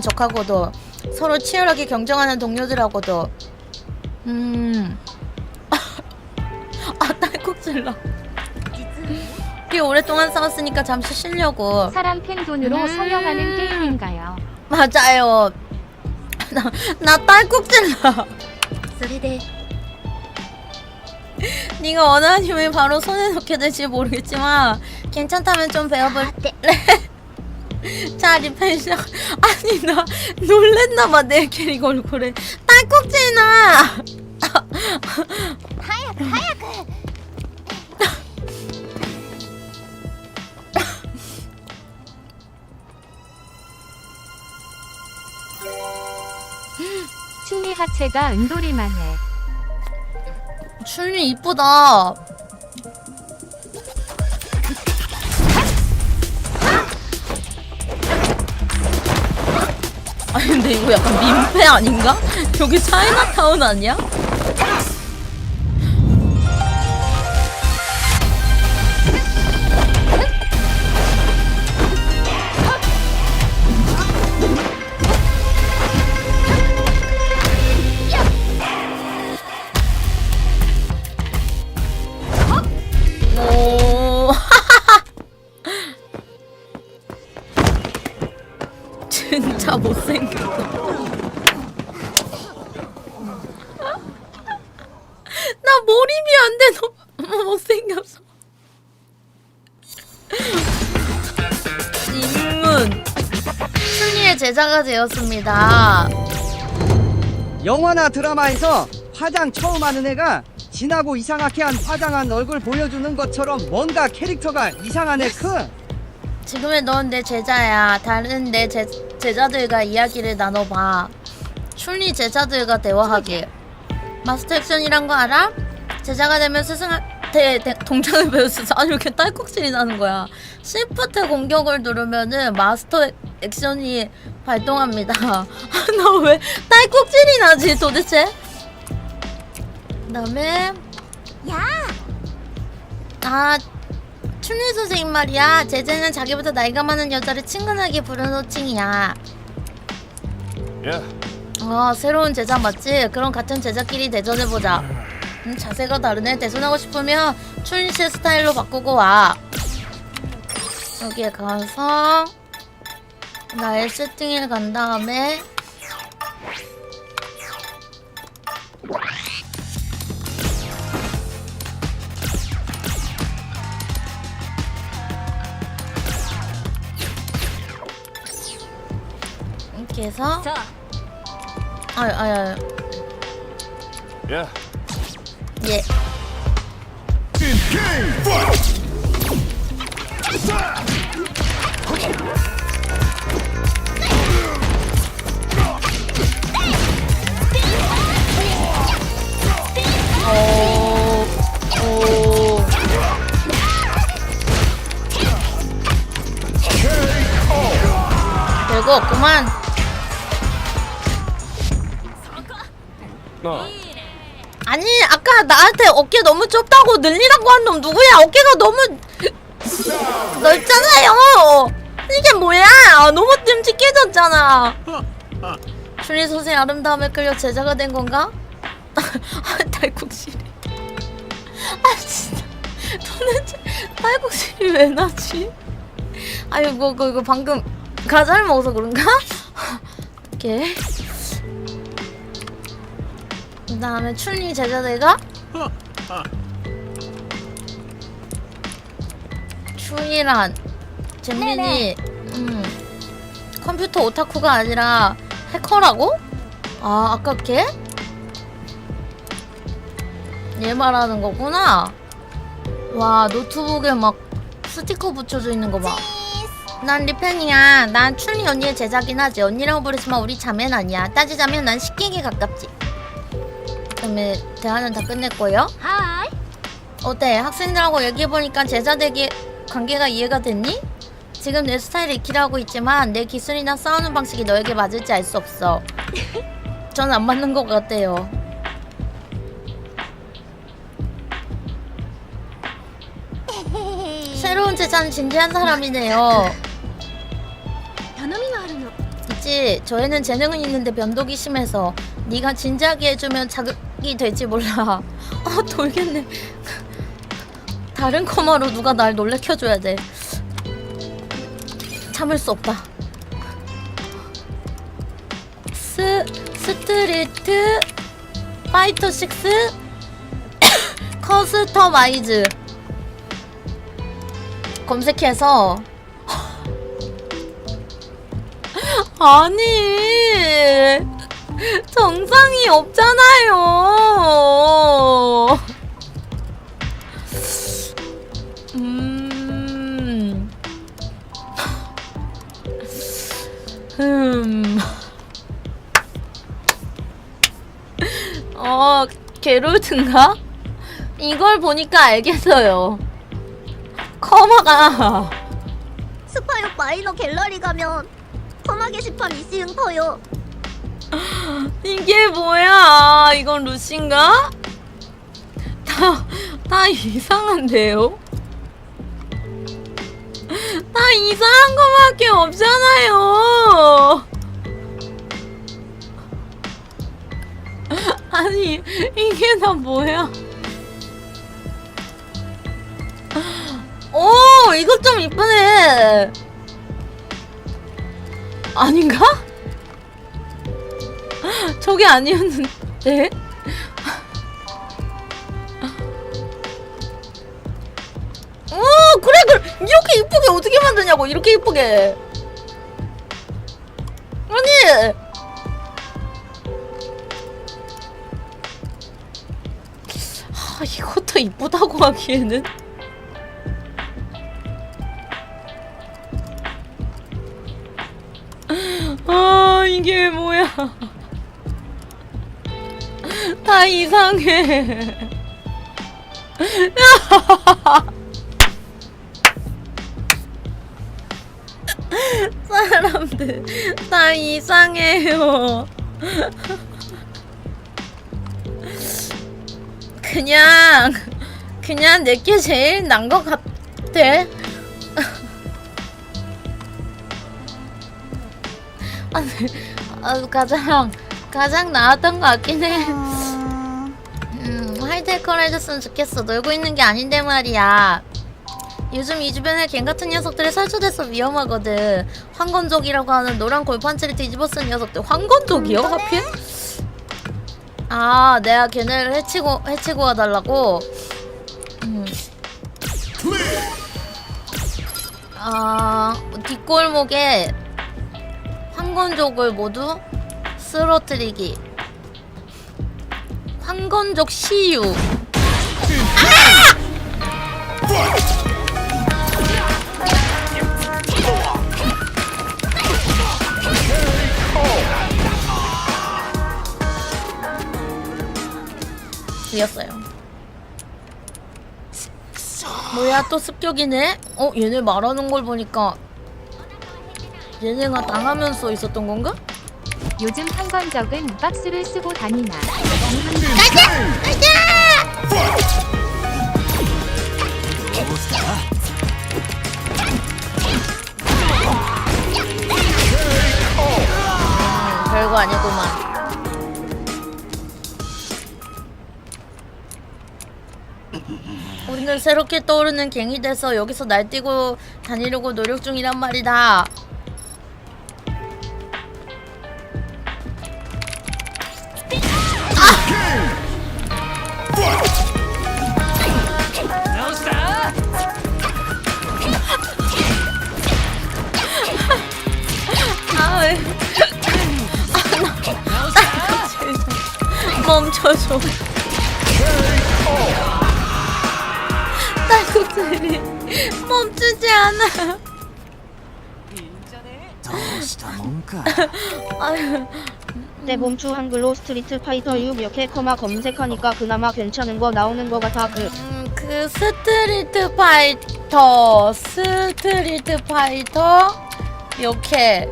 적하고도 서로 치열하게 경쟁하는 동료들하고도 아 딸꾹질러. 꽤 오랫동안 싸웠으니까 잠시 쉬려고. 사람 팬 돈으로 서명하는 게임인가요? 맞아요. 나 딸꾹질러. それで 네가 원하면 바로 손에 넣게 될지 모르겠지만 괜찮다면 좀 배워볼래? 자 리펜 시작. 아니 나 놀랬나봐 내 캐릭 얼굴에 딸꾹질나. 早く早く 춘리 하체가 은돌이만 해. 춘리 이쁘다. 아니 근데 이거 약간 민폐 아닌가? 여기 차이나타운 아니야? 오. 진짜 못생겼어. 나 몰입이 안 돼. 너무 못생겼어. 인문 춘리의 제자가 되었습니다. 영화나 드라마에서 화장 처음 하는 애가 진하고 이상하게 한 화장한 얼굴 보여주는 것처럼 뭔가 캐릭터가 이상한 애 크. 지금의 넌 내 제자야. 다른 내 제자들과 이야기를 나눠봐. 춘리 제자들과 대화하기. 마스터 액션이란 거 알아? 제자가 되면 스승한테 동작을 배울 수 있어. 아니 왜 이렇게 딸꾹질이 나는 거야. 시프트 공격을 누르면은 마스터 액션이 발동합니다. 나 왜 딸꾹질이 나지 도대체? 그 다음에 や 아 춘리 선생님 말이야. 제자는 자기보다 나이가 많은 여자를 친근하게 부르는 호칭이야. 새로운 제자 맞지? 그럼 같은 제자끼리 대전해보자. 자세가 다르네. 대전하고 싶으면 춘리 씨 스타일로 바꾸고 와. 여기에 가서 나의 세팅에 간 다음에 이렇게 해서 そう 아유 Yeah. 예. 오. 별거 없구만. 아니 아까 나한테 어깨 너무 좁다고 늘리라고 한 놈 누구야? 어깨가 너무 넓잖아요. 이게 뭐야? 너무 듬직해졌잖아. 춘리 선생 아름다움에 끌려 제자가 된 건가? 딸꾹질이. 진짜 도대체 딸꾹질이 왜 나지? 아이고 이거 방금 과자를 먹어서 그런가? 이렇게. 그 다음에 춘리 제자들과 춘이란 잼민이 컴퓨터 오타쿠가 아니라 해커라고? 아까 걔? 얘 말하는 거구나. 와 노트북에 막 스티커 붙여져 있는 거 봐. 난 리펜이야. 난 춘리 언니의 제자긴 하지. 언니라고 부르지만 우리 자매는 아니야. 따지자면 난 식객에 가깝지. 그다음에 대화는 다 끝냈고요. はーい 어때? 학생들하고 얘기해보니까 제자들의 관계가 이해가 됐니? 지금 내 스타일을 익히려 하고 있지만 내 기술이나 싸우는 방식이 너에게 맞을지 알 수 없어. 전 안 맞는 것 같아요. 새로운 제자는 진지한 사람이네요. 頼みがあるの 있지 씨, 저희는 재능은 있는데 변덕이 심해서 네가 진지하게 해주면 자극이 될지 몰라. 돌겠네. 다른 코마로 누가 날 놀래켜줘야 돼. 참을 수 없다. 스트리트 파이터 6 커스터마이즈 검색해서 아니 정상이 없잖아요. 게롤트인가? 이걸 보니까 알겠어요. 커마가 스파요 마이너 갤러리 가면 커마 게시판 이시응 터요. 이게 뭐야? 이건 루시인가? 다 이상한데요? 다 이상한 거밖에 없잖아요. 아니 이게 다 뭐야? 오 이거 좀 이쁘네. 아닌가? 저게 아니었는데? 오 그래 이렇게 이쁘게 어떻게 만드냐고. 이렇게 이쁘게. 아니 이것도 이쁘다고 하기에는 이게 뭐야. 다 이상해. 사람들 다 이상해요. 그냥 내게 제일 난 것 같아. 가장 나았던 것 같긴 해. 하이테크를 해줬으면 좋겠어. 놀고 있는 게 아닌데 말이야. 요즘 이 주변에 갱 같은 녀석들이 설치돼서 위험하거든. 황건족이라고 하는 노란 골판지를 뒤집어 쓴 녀석들. 황건족이요? 하필? 내가 걔네를 해치고 와달라고? 뒷골목에 황건족을 모두 쓰러뜨리기. 황건족 시유. 이었어요. 뭐야 또 습격이네? 얘네 말하는 걸 보니까 얘네가 당하면서 있었던 건가? 요즘 황건적은 박스를 쓰고 다니나. 별거 아니구만. 우리는 새롭게 떠오르는 갱이 돼서 여기서 날뛰고 다니려고 노력 중이란 말이다. 멈춰줘. 딸꾹질이 멈추지 않아. 아유. 내 몸추 한글로 스트리트 파이터 6 이렇게 커마 검색하니까 그나마 괜찮은 거 나오는 거 같아. 그 스트리트 파이터 이렇게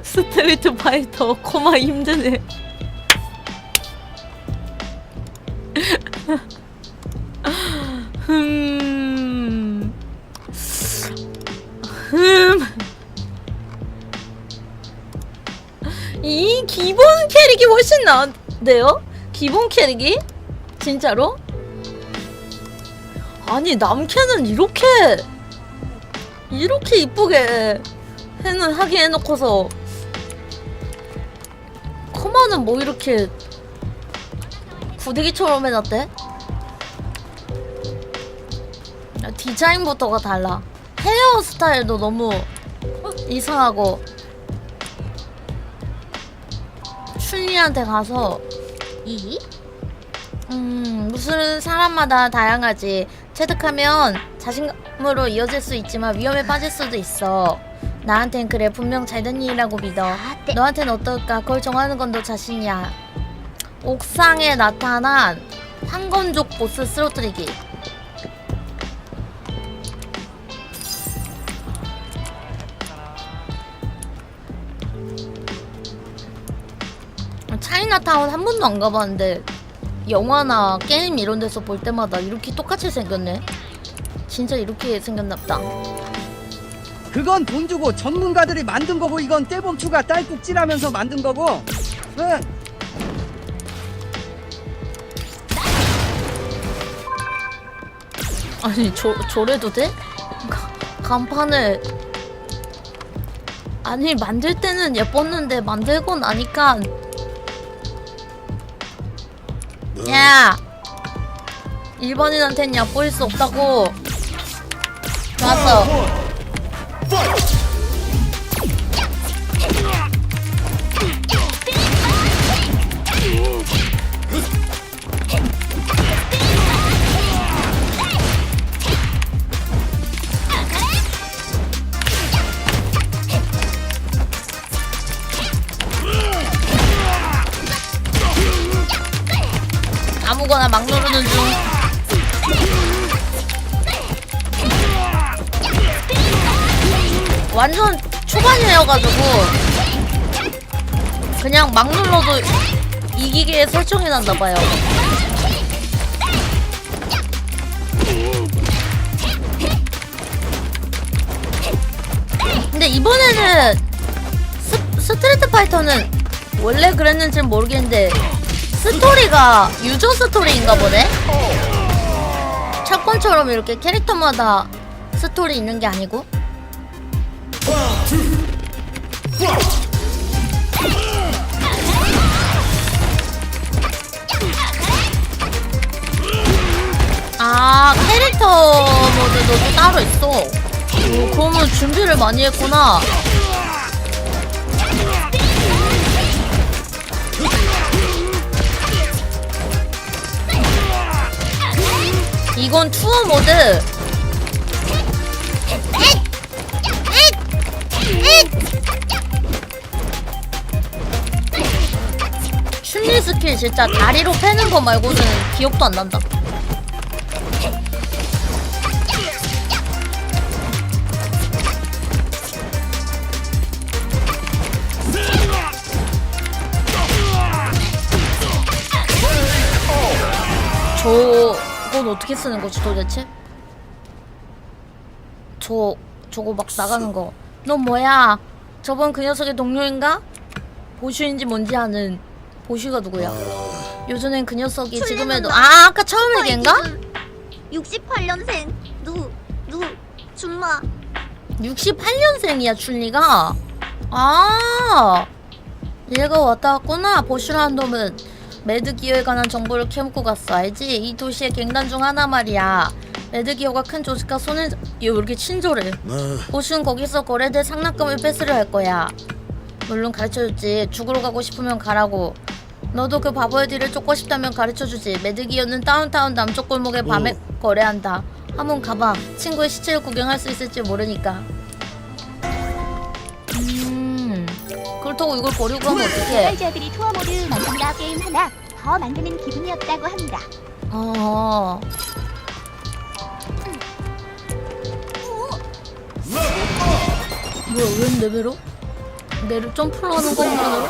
스트리트 파이터 코마 힘드네. 이 기본 캐릭이 훨씬 나은데요? 기본 캐릭이? 진짜로? 아니 남캐는 이렇게 이쁘게 하게 해놓고서 커마는 뭐 이렇게 구데기처럼 해놨대? 디자인부터가 달라. 헤어스타일도 너무 이상하고. 춘리한테 가서 무슨 사람마다 다양하지. 체득하면 자신감으로 이어질 수 있지만 위험에 빠질 수도 있어. 나한텐 그래 분명 잘된 일이라고 믿어. 너한텐 어떨까? 그걸 정하는 건 너 자신이야. 옥상에 나타난 황건족 보스 쓰러뜨리기. 차이나타운 한 번도 안 가봤는데 영화나 게임 이런 데서 볼 때마다 이렇게 똑같이 생겼네. 진짜 이렇게 생겼나보다. 그건 돈 주고 전문가들이 만든 거고 이건 떼범추가 딸꾹질하면서 만든 거고. 응. 아니 저래도 돼? 간판을 아니 만들 때는 예뻤는데 만들고 나니까 야 일반인한텐 얕보일 수 없다고. 좋았어. 아무거나 막 누르는 중. 완전 초반이어가지고 그냥 막 눌러도 이기게 설정해놨나봐요. 근데 이번에는 스트리트 파이터는 원래 그랬는지는 모르겠는데 스토리가 유저 스토리인가 보네? 샷건처럼 이렇게 캐릭터마다 스토리 있는 게 아니고. 아 캐릭터 모드도 또 따로 있어. 오, 그러면 준비를 많이 했구나. 이건 투어 모드. 춘리 스킬 진짜 다리로 패는 거 말고는 기억도 안 난다. 저건 어떻게 쓰는 거지 도대체? 저거 막 나가는 거. 너 뭐야? 저번 그 녀석의 동료인가? 보슈인지 뭔지 아는 보슈가 누구야? 요즘엔 그 녀석이 지금에도 아까 처음 얘기인가? 68년생 준마. 68년생이야 춘리가. 아 얘가 왔다 갔구나. 보슈라는 놈은 매드기어에 관한 정보를 캐묻고 갔어. 알지? 이 도시의 갱단 중 하나 말이야. 매드기어가 큰 조직과 손을... 얘 왜 이렇게 친절해? 보슈는 거기서 거래될 상납금을 뺏으려 할 거야. 물론 가르쳐줬지. 죽으러 가고 싶으면 가라고. 너도 그 바보의 뒤를 쫓고 싶다면 가르쳐주지. 매드기어는 다운타운 남쪽 골목에 밤에 거래한다. 한번 가봐. 친구의 시체를 구경할 수 있을지 모르니까. 그렇다고 이걸 버리고 가면 어떡해. 개발자들이 투어 모드 만든다 게임 하나 더 만드는 기분이었다고 합니다. 뭐야 웬 레벨로? 내를 점프로 하는 것만으로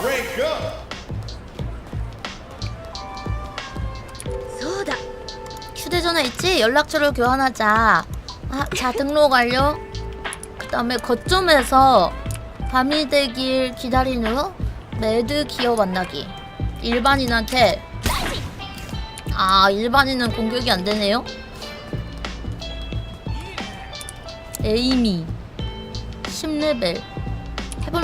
소다. 휴대전화 있지? 연락처를 교환하자. 자 등록 완료. 그 다음에 거점에서 밤이 되길 기다린 후 매드 기어 만나기. 일반인한테 일반인은 공격이 안 되네요. 에이미 10레벨